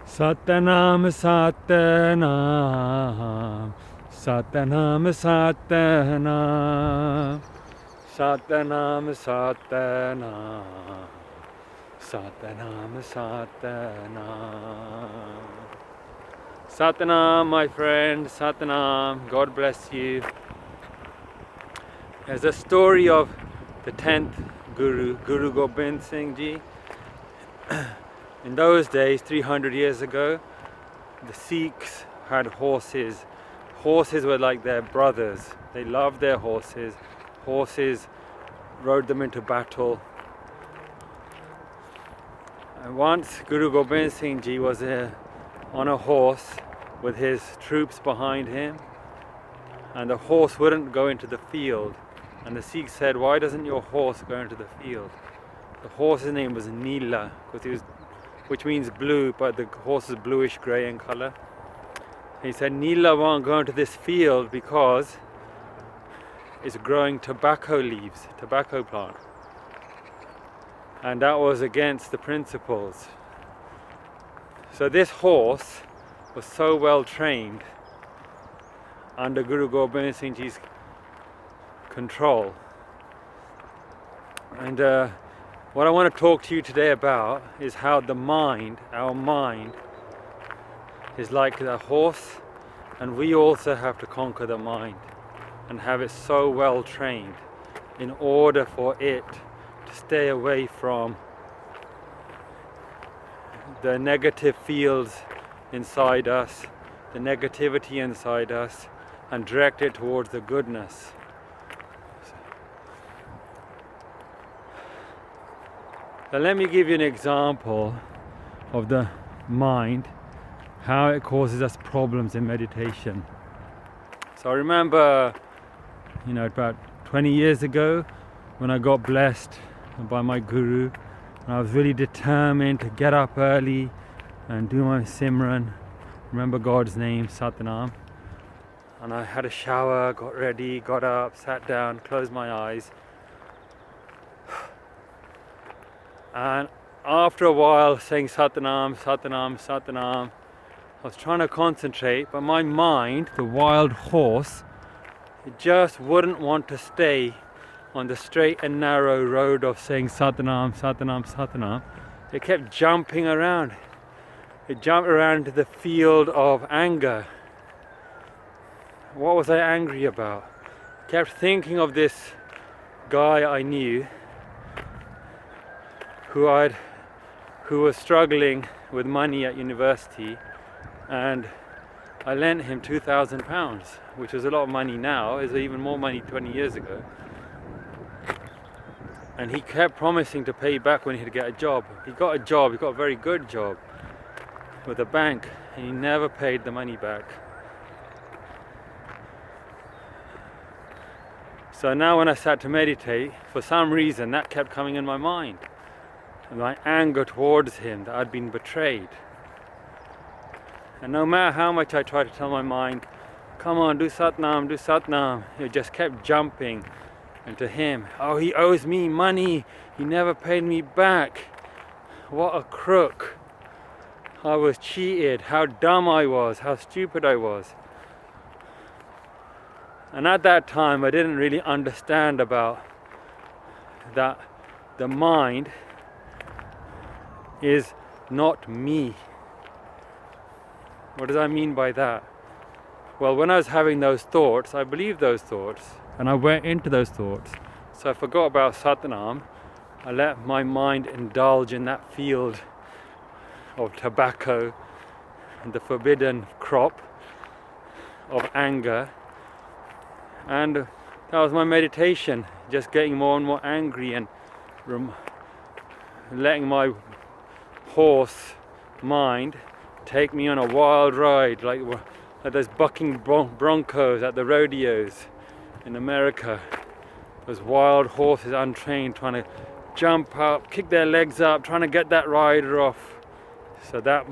Satnam, Satnam, Satnam, Satnam, Satnam, Satnam, Satnam, Satnam. Satnam, my friend, Satnam, God bless you. There's a story of the 10th Guru, Guru Gobind Singh Ji. In those days, 300 years ago, the Sikhs had horses. Horses were like their brothers. They loved their horses. Horses rode them into battle. And once Guru Gobind Singh Ji was on a horse with his troops behind him, and the horse wouldn't go into the field. And the Sikhs said, "Why doesn't your horse go into the field?" The horse's name was Neela, which means blue, but the horse is bluish grey in colour. He said, "Neela won't go into this field because it's growing tobacco leaves, tobacco plant." And that was against the principles. So this horse was so well trained under Guru Gobind Singh Ji's control. And what I want to talk to you today about is how the mind, our mind, is like a horse, and we also have to conquer the mind and have it so well trained in order for it to stay away from the negative fields inside us, the negativity inside us, and direct it towards the goodness. So let me give you an example of the mind, how it causes us problems in meditation. So I remember, about 20 years ago when I got blessed by my guru, and I was really determined to get up early and do my Simran, remember God's name, Satnam. And I had a shower, got ready, got up, sat down, closed my eyes. And after a while saying Satnam, Satnam, Satnam, I was trying to concentrate, but my mind, the wild horse, it just wouldn't want to stay on the straight and narrow road of saying Satnam, Satnam, Satnam. It kept jumping around. It jumped around into the field of anger. What was I angry about? I kept thinking of this guy I knew who was struggling with money at university, and I lent him £2,000, which was a lot of money now. Is even more money 20 years ago. And he kept promising to pay back when he'd get a job. He got a job, he got a very good job with a bank, and he never paid the money back. So now when I sat to meditate, for some reason that kept coming in my mind. And my anger towards him, that I'd been betrayed. And no matter how much I tried to tell my mind, "Come on, do Satnam," it just kept jumping into him. "Oh, he owes me money, he never paid me back. What a crook. I was cheated, how dumb I was, how stupid I was." And at that time I didn't really understand about that the mind is not me. What does I mean by that? Well, when I was having those thoughts, I believed those thoughts and I went into those thoughts. So I forgot about Satnam. I let my mind indulge in that field of tobacco and the forbidden crop of anger. And that was my meditation, just getting more and more angry and letting my horse mind take me on a wild ride, like those bucking broncos at the rodeos in America. Those wild horses, untrained, trying to jump up, kick their legs up, trying to get that rider off. So that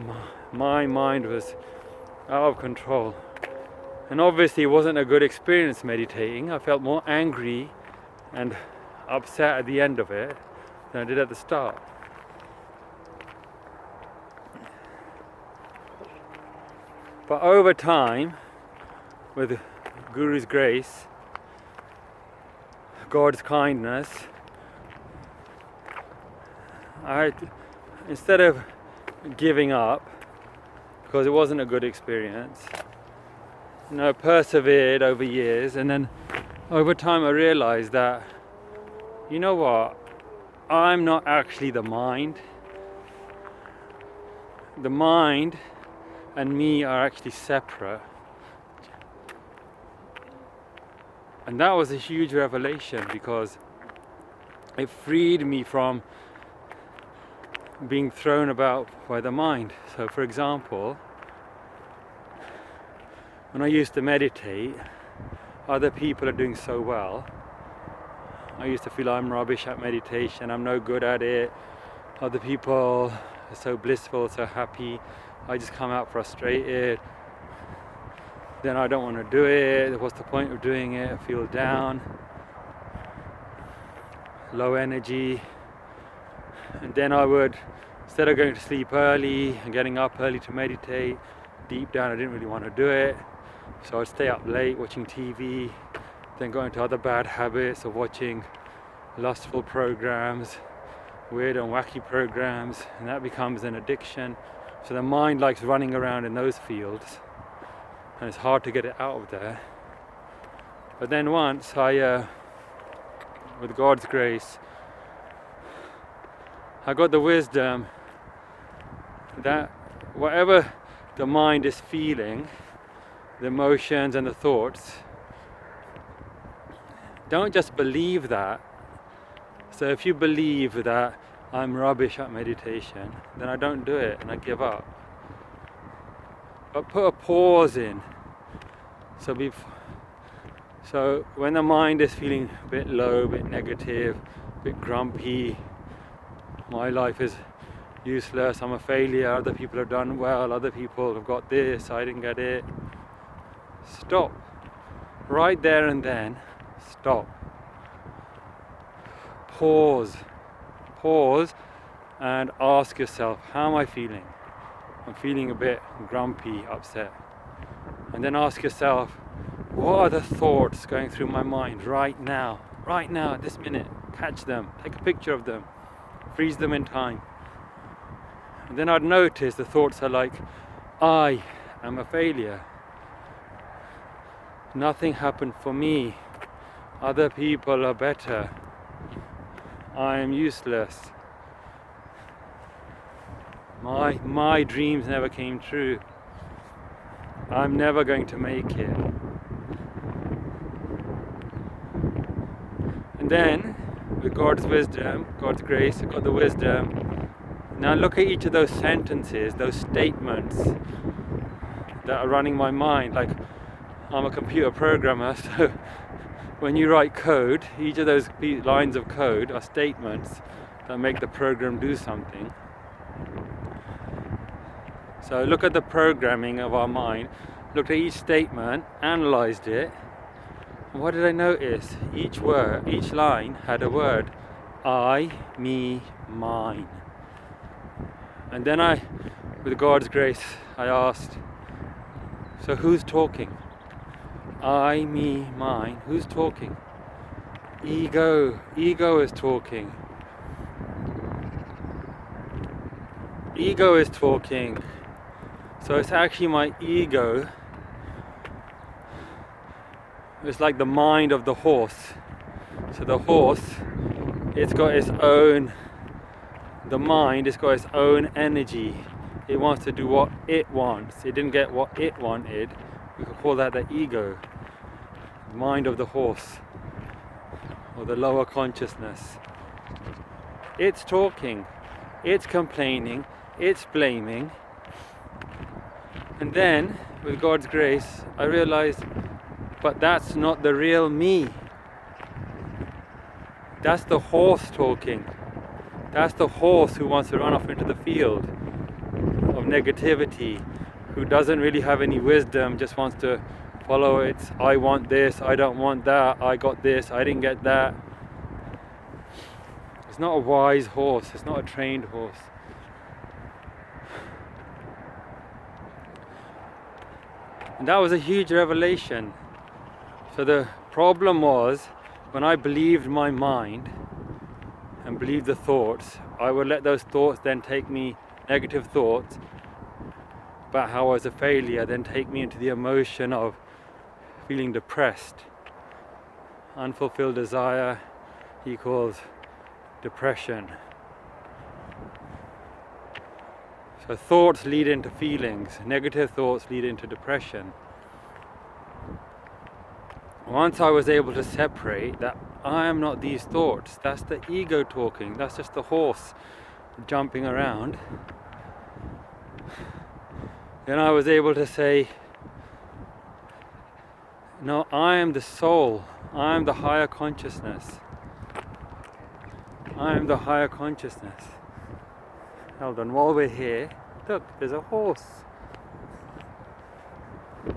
my mind was out of control. And obviously it wasn't a good experience meditating. I felt more angry and upset at the end of it than I did at the start. But over time, with Guru's grace, God's kindness, instead of giving up, because it wasn't a good experience, persevered over years, and then over time I realized that, you know what, I'm not actually the mind. The mind and me are actually separate. And that was a huge revelation, because it freed me from being thrown about by the mind. So for example, when I used to meditate, other people are doing so well. I used to feel I'm rubbish at meditation, I'm no good at it. Other people are so blissful, so happy. I just come out frustrated. Then I don't want to do it. What's the point of doing it? I feel down, low energy. And then I would, instead of going to sleep early and getting up early to meditate, deep down I didn't really want to do it. So I'd stay up late watching TV, then go into other bad habits of watching lustful programs, weird and wacky programs, and that becomes an addiction. So the mind likes running around in those fields, and it's hard to get it out of there. But then once with God's grace, I got the wisdom that whatever the mind is feeling, the emotions and the thoughts, don't just believe that. So if you believe that I'm rubbish at meditation, then I don't do it and I give up. But put a pause in. So when the mind is feeling a bit low, a bit negative, a bit grumpy, my life is useless, I'm a failure, other people have done well, other people have got this, I didn't get it. Stop. Right there and then, stop. Pause and ask yourself, how am I feeling? I'm feeling a bit grumpy, upset. And then ask yourself, what are the thoughts going through my mind right now, at this minute? Catch them, take a picture of them, freeze them in time. And then I'd notice the thoughts are like, I am a failure. Nothing happened for me. Other people are better. I am useless. My dreams never came true. I'm never going to make it. And then, with God's wisdom, God's grace, I got the wisdom. Now look at each of those sentences, those statements that are running my mind. Like, I'm a computer programmer, so when you write code, each of those lines of code are statements that make the program do something. So look at the programming of our mind, looked at each statement, analysed it, and what did I notice? Each word, each line had a word. I, me, mine. And then with God's grace, I asked, so who's talking? I, me, mine. Who's talking? Ego. Ego is talking. Ego is talking. So it's actually my ego. It's like the mind of the horse. So the horse, it's got its own, the mind, it's got its own energy. It wants to do what it wants. It didn't get what it wanted. We could call that the ego, the mind of the horse, or the lower consciousness. It's talking, it's complaining, it's blaming. And then, with God's grace, I realized, but that's not the real me. That's the horse talking. That's the horse who wants to run off into the field of negativity, who doesn't really have any wisdom, just wants to follow its, I want this, I don't want that, I got this, I didn't get that. It's not a wise horse, it's not a trained horse. And that was a huge revelation. So the problem was, when I believed my mind and believed the thoughts, I would let those thoughts then take me, negative thoughts about how I was a failure, then take me into the emotion of feeling depressed. Unfulfilled desire equals depression. So thoughts lead into feelings, negative thoughts lead into depression. Once I was able to separate that I am not these thoughts, that's the ego talking, that's just the horse jumping around, then I was able to say, no, I am the soul, I am the higher consciousness. I am the higher consciousness. Hold on, while we're here, look, there's a horse.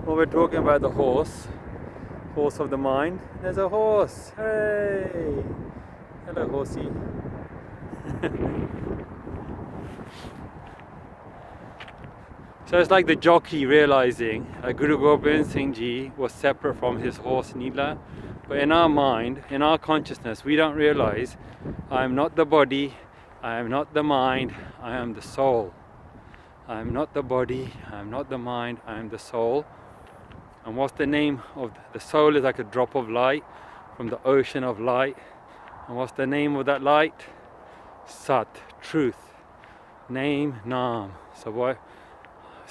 While we're talking about the horse of the mind, there's a horse. Hey! Hello, horsey. So it's like the jockey realizing that Guru Gobind Singh Ji was separate from his horse Neela. But in our mind, in our consciousness, we don't realize I am not the body, I am not the mind, I am the soul. I am not the body, I am not the mind, I am the soul. And what's the name of the soul? Is like a drop of light from the ocean of light. And what's the name of that light? Sat, truth. Name, naam. So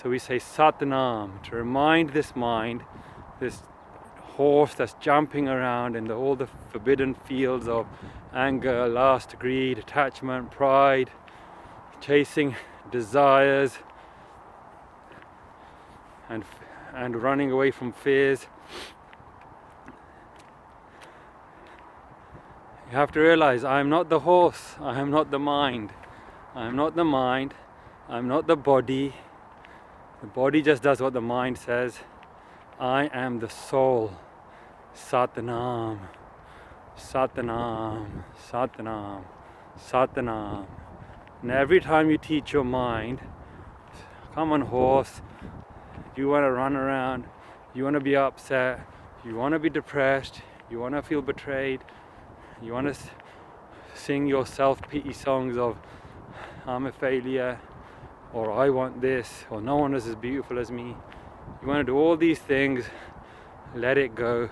we say Sat Naam to remind this mind, this horse that's jumping around in all the forbidden fields of anger, lust, greed, attachment, pride, chasing desires, and running away from fears. You have to realize I am not the horse, I am not the mind. I am not the mind, I am not the body. The body just does what the mind says. I am the soul. Satnam, Satnam, Satnam, Satnam. And every time you teach your mind, come on horse, you want to run around, you want to be upset, you want to be depressed, you want to feel betrayed, you want to sing your self-pity songs of I'm a failure, or I want this, or no one is as beautiful as me. You want to do all these things, let it go,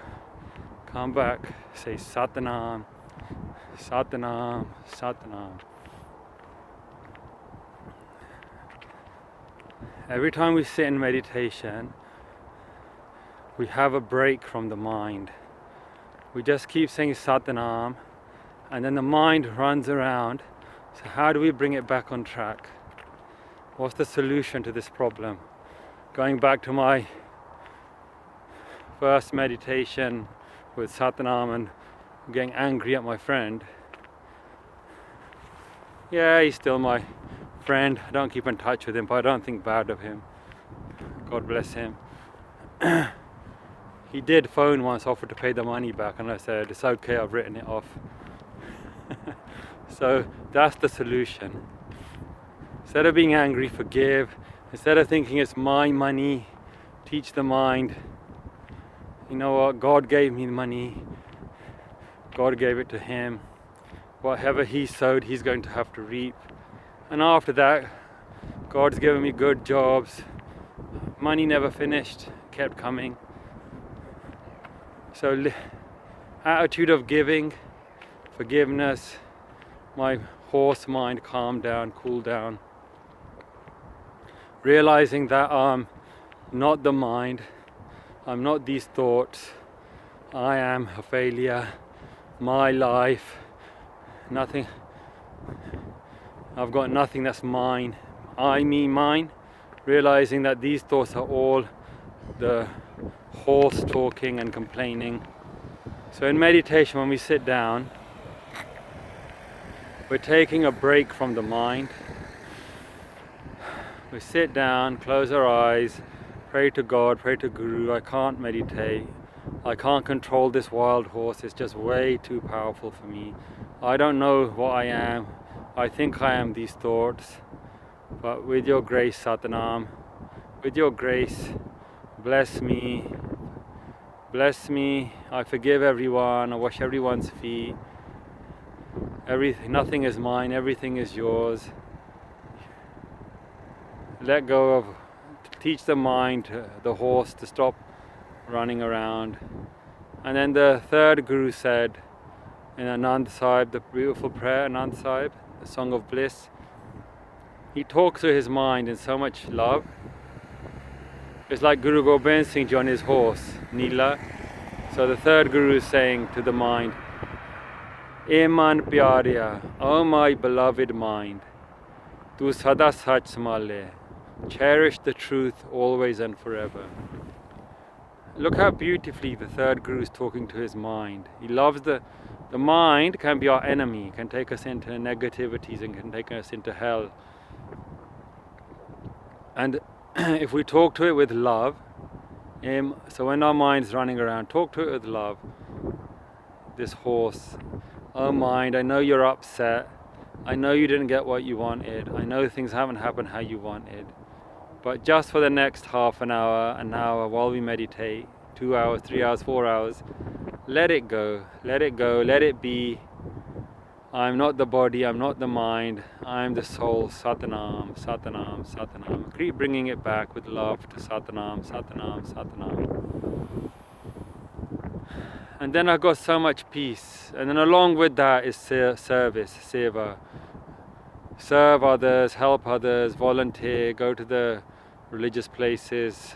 come back, say Satnam, Satnam, Satnam. Every time we sit in meditation, we have a break from the mind. We just keep saying Satnam, and then the mind runs around. So how do we bring it back on track? What's the solution to this problem? Going back to my first meditation with Satnam and getting angry at my friend. Yeah, he's still my friend. I don't keep in touch with him, but I don't think bad of him. God bless him. He did phone once, offered to pay the money back, and I said, it's okay, I've written it off. So that's the solution. Instead of being angry, forgive. Instead of thinking it's my money, teach the mind, you know what, God gave me the money, God gave it to him. Whatever he sowed, he's going to have to reap. And after that, God's given me good jobs. Money never finished, kept coming. So attitude of giving, forgiveness, my horse mind calmed down, cooled down. Realizing that I'm not the mind, I'm not these thoughts, I am a failure, my life, nothing, I've got nothing that's mine, I, me, mine. Realizing that these thoughts are all the horse talking and complaining. So in meditation, when we sit down, we're taking a break from the mind. We sit down, close our eyes, pray to God, pray to Guru. I can't meditate. I can't control this wild horse. It's just way too powerful for me. I don't know what I am. I think I am these thoughts. But with your grace, Satnam, with your grace, bless me, bless me. I forgive everyone, I wash everyone's feet. Nothing is mine, everything is yours. Let go of, teach the mind, the horse, to stop running around. And then the third Guru said in Anand Sahib, the beautiful prayer, Anand Sahib, the Song of Bliss, he talks to his mind in so much love. It's like Guru Gobind Singh Ji on his horse, Neela. So the third Guru is saying to the mind, "E man pyarya, O my beloved mind, tu sada sach samale, cherish the truth always and forever." Look how beautifully the third Guru is talking to his mind. He loves the mind can be our enemy, can take us into negativities and can take us into hell. And if we talk to it with love, so when our mind's running around, talk to it with love. This horse, oh mind, I know you're upset. I know you didn't get what you wanted. I know things haven't happened how you wanted. But just for the next half an hour while we meditate, 2 hours, 3 hours, 4 hours, let it go, let it go, let it be. I'm not the body, I'm not the mind, I'm the soul. Satanam, Satanam, Satanam. Keep bringing it back with love to Satanam, Satanam, Satanam. And then I got so much peace. And then along with that is service, seva. Serve others, help others, volunteer, go to the religious places.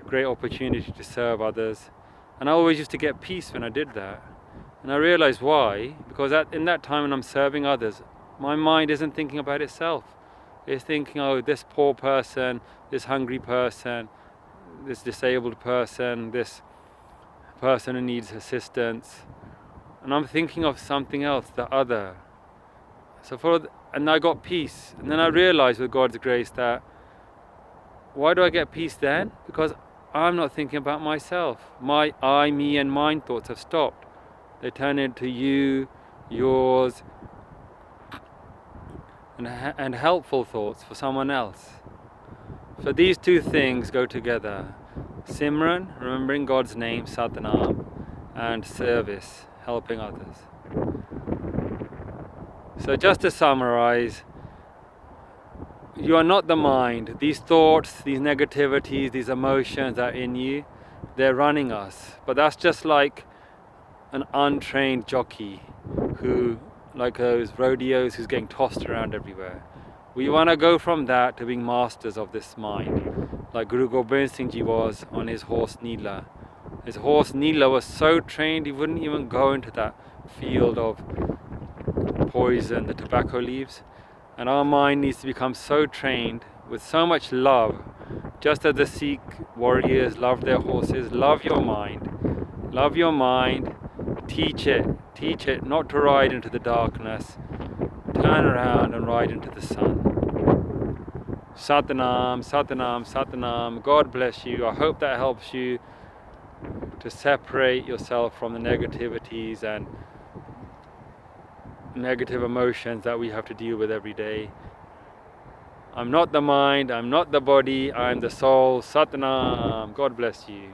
Great opportunity to serve others. And I always used to get peace when I did that. And I realized why, because in that time when I'm serving others, my mind isn't thinking about itself. It's thinking, oh, this poor person, this hungry person, this disabled person, this person who needs assistance. And I'm thinking of something else, the other. And I got peace. And then I realized with God's grace that, why do I get peace then? Because I'm not thinking about myself. My I, me, and mine thoughts have stopped. They turn into you, yours, and helpful thoughts for someone else. So these two things go together. Simran, remembering God's name, Satanam, and service, helping others. So just to summarize, you are not the mind. These thoughts, these negativities, these emotions that are in you, they're running us. But that's just like an untrained jockey who, like those rodeos, who's getting tossed around everywhere. We want to go from that to being masters of this mind, like Guru Gobind Singh Ji was on his horse Neela. His horse Neela was so trained he wouldn't even go into that field of poison, the tobacco leaves. And our mind needs to become so trained with so much love, just as the Sikh warriors loved their horses. Love your mind. Love your mind. Teach it not to ride into the darkness. Turn around and ride into the sun. Satanam, Satanam, Satanam. God bless you. I hope that helps you to separate yourself from the negativities and negative emotions that we have to deal with every day. I'm not the mind, I'm not the body, I'm the soul. Satanam. God bless you.